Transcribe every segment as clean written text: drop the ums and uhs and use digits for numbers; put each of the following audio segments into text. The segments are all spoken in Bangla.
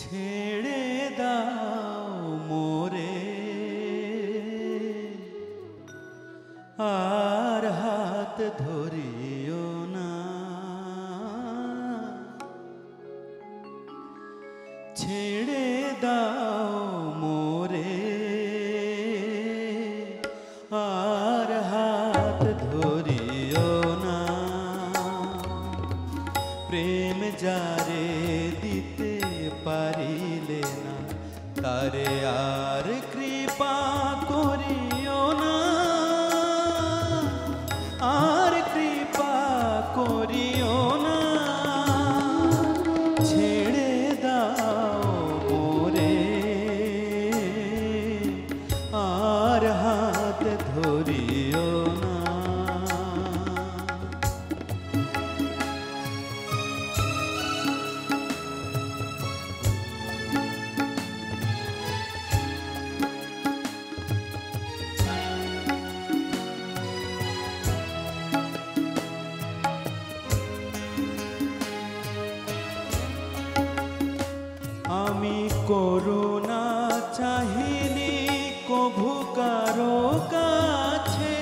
ছেড়ে দাও মোরে আর হাত ধরিও না, ছেড়ে দাও মোরে আর হাত ধরিও না। প্রেম যারে দিতে পারিলে না তারে আর কৃপা করিও না, আর কৃপা করিও না। ছেড়ে দাও মোরে আর হাত ধরিও না। আমি করুণা চাহিনি কভু কারো কাছে,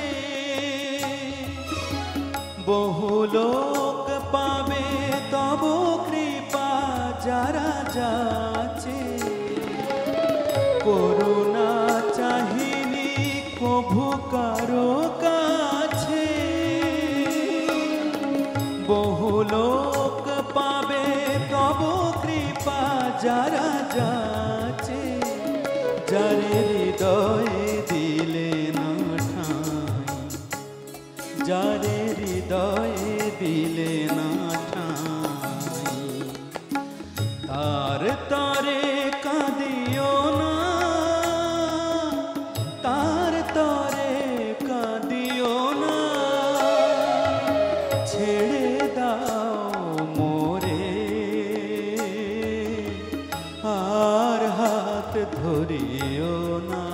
বহু লোক পাবে তব কৃপা যারা যাচ্ছে। করুণা চাহিনি কভু কারো কাছে, বহু লোক পাবে তব কৃপা যারা যাচ্ছে। যারে হৃদয়ে দিলে না ঠাঁই, যারে হৃদয়ে দিলে না ঠাঁই, তার তরে কাঁদিও না, তার তরে কাঁদিও না। ছেড়ে দাও মোরে আর হাত ধরিও না।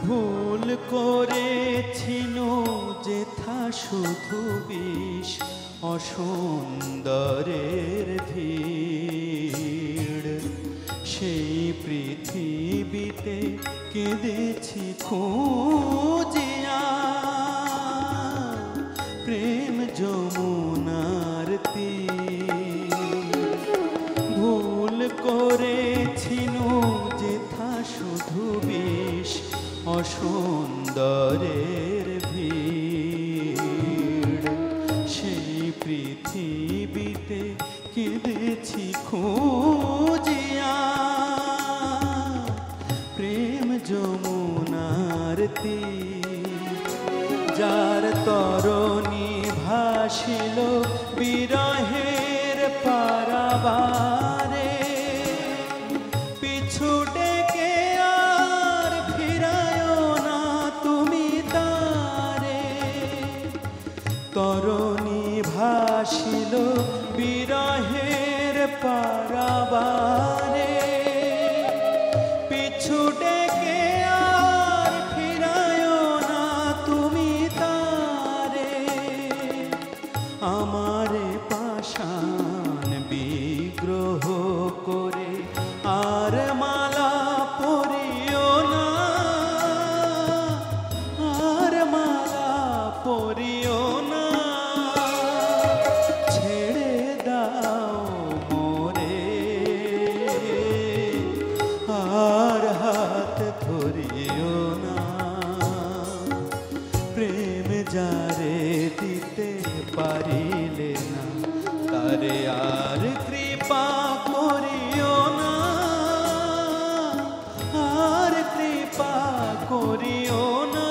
ভুল করেছিল যেথা শুধু বিষ অসুন্দরের ভিড়, সেই পৃথিবীতে কেঁদেছি খুঁজিয়া প্রেম যমুনার তীর। ভুল করেছিল যেথা শুধু বিষ অসুন্দরের ভিড়, সেই পৃথিবীতে কেঁদেছি খুঁজিয়া প্রেম যমুনার তীর। যার তরণী ভাসিল বিরহের পারাবারে, পিছু ডেকে আর ফিরায়ও না তুমি তারে। তরণী ভাসিল বিরহের পারাবারে, পিছু ডেকে আর ফিরায়ও না তুমি তারে। আমারে পাষাণ বিগ্রহ করে আর মালা পরিও না, আর মালা পরিও না। ছেড়ে দাও মোরে আর হাত ধরিও না। প্রেম যারে দিতে পারিলে না তারে আর কৃপা করিও না, আর কৃপা করিও না।